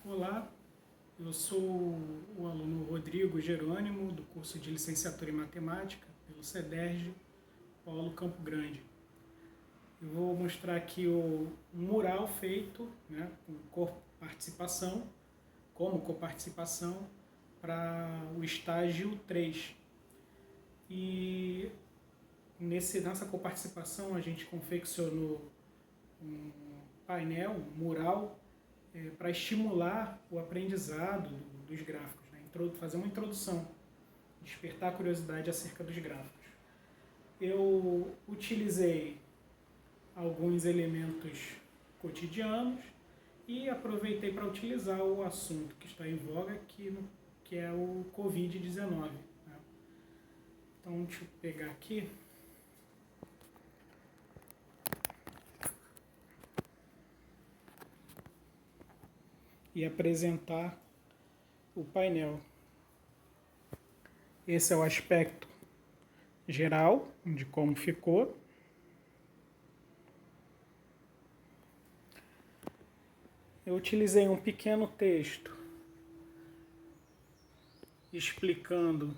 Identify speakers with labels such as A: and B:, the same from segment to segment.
A: Olá, eu sou o aluno Rodrigo Jerônimo, do curso de Licenciatura em Matemática, pelo CEDERJ, Polo Campo Grande. Eu vou mostrar aqui um mural feito, né, com participação, como coparticipação, para o estágio 3. E nessa coparticipação a gente confeccionou um painel, um mural, para estimular o aprendizado dos gráficos, né? Fazer uma introdução, despertar a curiosidade acerca dos gráficos. Eu utilizei alguns elementos cotidianos e aproveitei para utilizar o assunto que está em voga, que é o Covid-19. Né? Então, deixa eu pegar aqui. E apresentar o painel. Esse é o aspecto geral de como ficou. Eu utilizei um pequeno texto explicando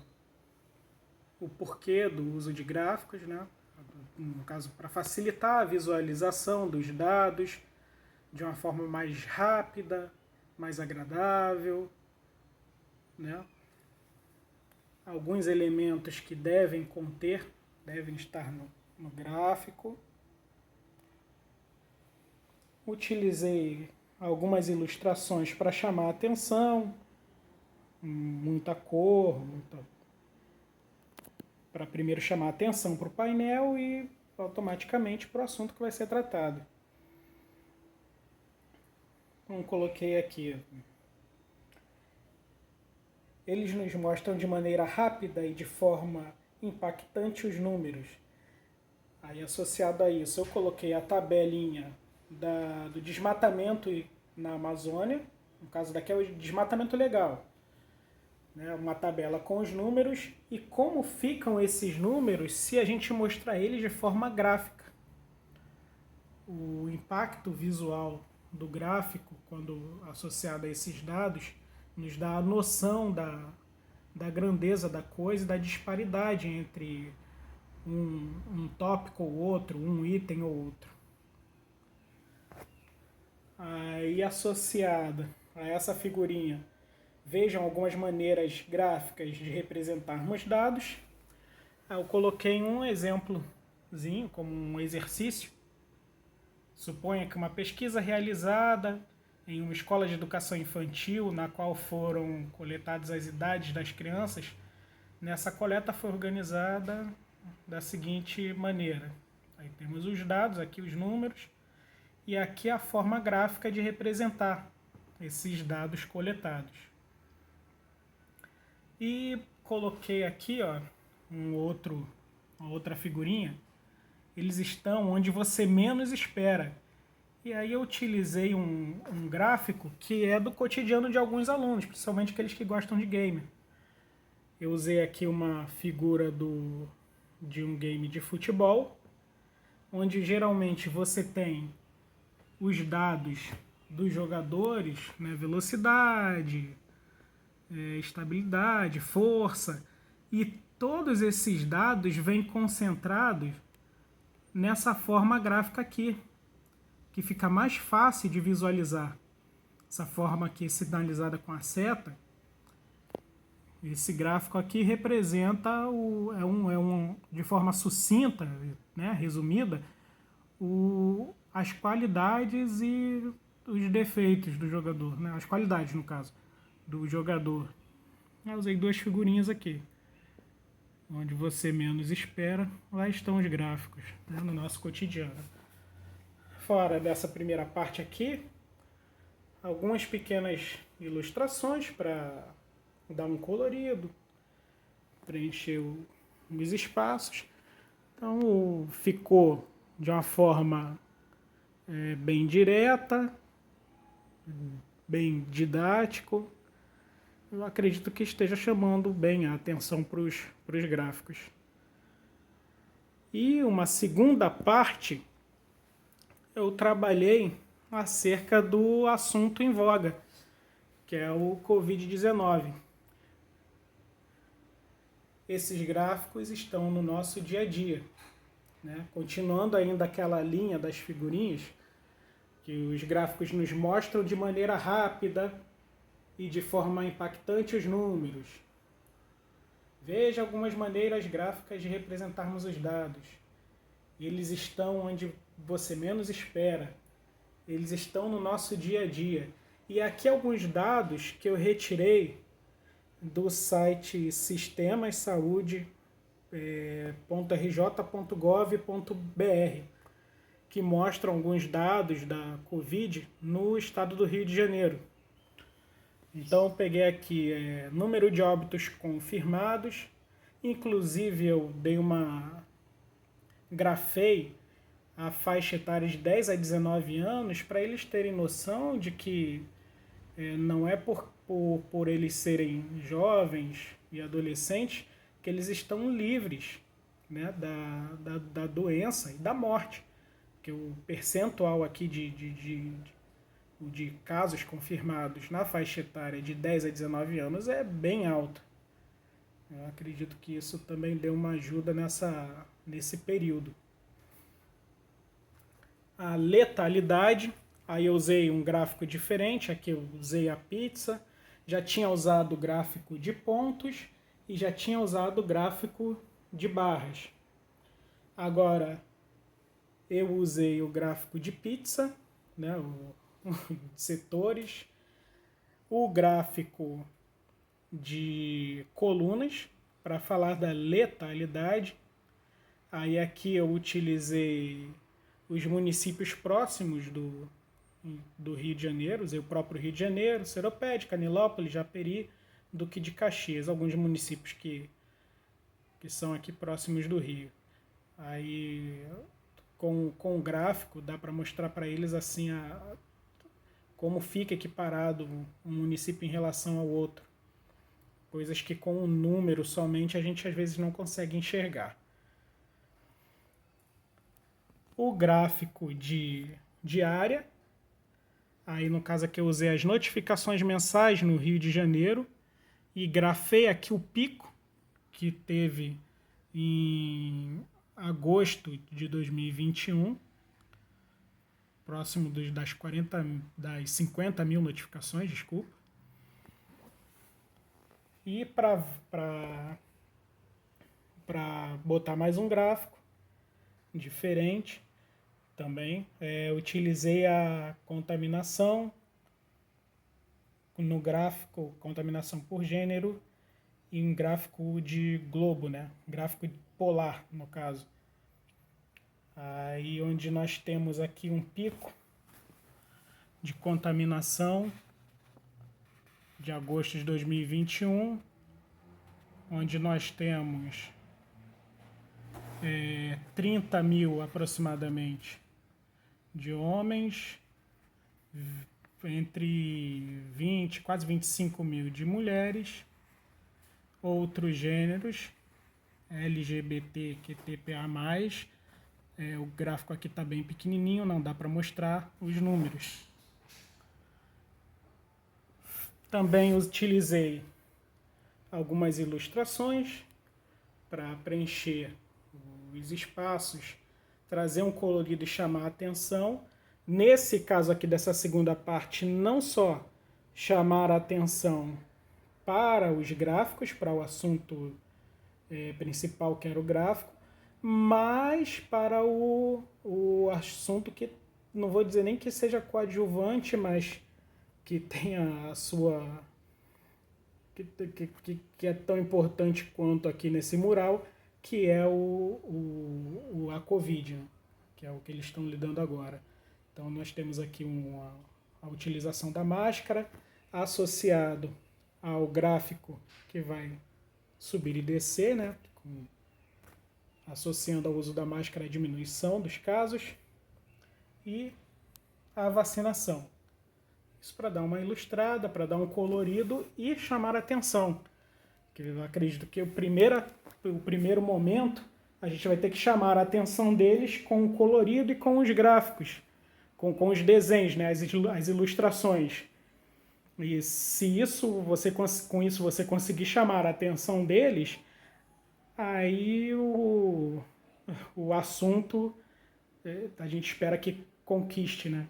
A: o porquê do uso de gráficos, né? No caso, para facilitar a visualização dos dados de uma forma mais rápida, mais agradável, né? Alguns elementos que devem estar no gráfico. Utilizei algumas ilustrações para chamar a atenção, muita cor, para primeiro chamar a atenção para o painel e automaticamente para o assunto que vai ser tratado. Então, coloquei aqui. Eles nos mostram de maneira rápida e de forma impactante os números. Aí, associado a isso, eu coloquei a tabelinha do desmatamento na Amazônia. No caso daqui é o desmatamento legal. Né? Uma tabela com os números e como ficam esses números se a gente mostrar eles de forma gráfica. O impacto visual do gráfico, quando associado a esses dados, nos dá a noção da grandeza da coisa e da disparidade entre um tópico ou outro, um item ou outro. Aí, associada a essa figurinha, vejam algumas maneiras gráficas de representarmos dados. Eu coloquei um exemplozinho como um exercício. Suponha que uma pesquisa realizada em uma escola de educação infantil, na qual foram coletadas as idades das crianças, nessa coleta foi organizada da seguinte maneira. Aí temos os dados, aqui os números, e aqui a forma gráfica de representar esses dados coletados. E coloquei aqui uma outra figurinha. Eles estão onde você menos espera. E aí eu utilizei um gráfico que é do cotidiano de alguns alunos, principalmente aqueles que gostam de game. Eu usei aqui uma figura de um game de futebol, onde geralmente você tem os dados dos jogadores, né, velocidade, estabilidade, força, e todos esses dados vêm concentrados nessa forma gráfica aqui, que fica mais fácil de visualizar. Essa forma aqui sinalizada com a seta, esse gráfico aqui representa, de forma sucinta, né, resumida, as qualidades e os defeitos do jogador, né, as qualidades, no caso, do jogador. Eu usei duas figurinhas aqui. Onde você menos espera, lá estão os gráficos, né, no nosso cotidiano. Fora dessa primeira parte aqui, algumas pequenas ilustrações para dar um colorido, preencher os espaços. Então ficou de uma forma bem direta, bem didático. Eu acredito que esteja chamando bem a atenção para os gráficos. E uma segunda parte, eu trabalhei acerca do assunto em voga, que é o Covid-19. Esses gráficos estão no nosso dia a dia, né? Continuando ainda aquela linha das figurinhas, que os gráficos nos mostram de maneira rápida e de forma impactante os números. Veja algumas maneiras gráficas de representarmos os dados. Eles estão onde você menos espera. Eles estão no nosso dia a dia. E aqui alguns dados que eu retirei do site sistemasaude.rj.gov.br, que mostram alguns dados da Covid no estado do Rio de Janeiro. Então eu peguei aqui número de óbitos confirmados, inclusive eu grafei a faixa etária de 10 a 19 anos para eles terem noção de que não é por eles serem jovens e adolescentes que eles estão livres, né, da doença e da morte. Porque o percentual aqui de casos confirmados na faixa etária de 10 a 19 anos é bem alto. Eu acredito que isso também deu uma ajuda nesse período. A letalidade, aí eu usei um gráfico diferente, aqui eu usei a pizza, já tinha usado o gráfico de pontos e já tinha usado o gráfico de barras. Agora, eu usei o gráfico de pizza, né, setores, o gráfico de colunas para falar da letalidade. Aí aqui eu utilizei os municípios próximos do Rio de Janeiro, usei o próprio Rio de Janeiro, Seropédica, Canilópolis, Japeri, Duque de Caxias, alguns municípios que são aqui próximos do Rio. Aí com o gráfico dá para mostrar para eles assim como fica equiparado um município em relação ao outro. Coisas que com o número somente a gente às vezes não consegue enxergar. O gráfico de área, aí no caso aqui eu usei as notificações mensais no Rio de Janeiro e grafei aqui o pico que teve em agosto de 2021, próximo das 50 mil notificações, desculpa. E para botar mais um gráfico diferente também, utilizei a contaminação no gráfico, contaminação por gênero, e um gráfico de globo, né? Gráfico polar, no caso. Aí onde nós temos aqui um pico de contaminação de agosto de 2021, onde nós temos 30 mil aproximadamente de homens, entre 20, quase 25 mil de mulheres, outros gêneros, LGBTQIA+, o gráfico aqui está bem pequenininho, não dá para mostrar os números. Também utilizei algumas ilustrações para preencher os espaços, trazer um colorido e chamar a atenção. Nesse caso aqui dessa segunda parte, não só chamar a atenção para os gráficos, para o assunto principal que era o gráfico, mas para o assunto que, não vou dizer nem que seja coadjuvante, mas que tenha a sua... que é tão importante quanto aqui nesse mural, que é a Covid, né? Que é o que eles estão lidando agora. Então nós temos aqui a utilização da máscara, associado ao gráfico que vai subir e descer, né? Associando ao uso da máscara a diminuição dos casos, e a vacinação. Isso para dar uma ilustrada, para dar um colorido e chamar a atenção. Que eu acredito que o primeiro momento a gente vai ter que chamar a atenção deles com o colorido e com os gráficos, com os desenhos, né? As ilustrações. E se isso com isso você conseguir chamar a atenção deles, aí o assunto a gente espera que conquiste, né?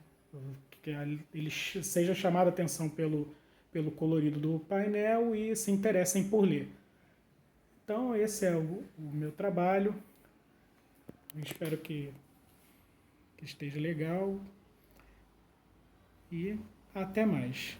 A: Que eles sejam chamados a atenção pelo colorido do painel e se interessem por ler. Então esse é o meu trabalho. Eu espero que esteja legal e até mais.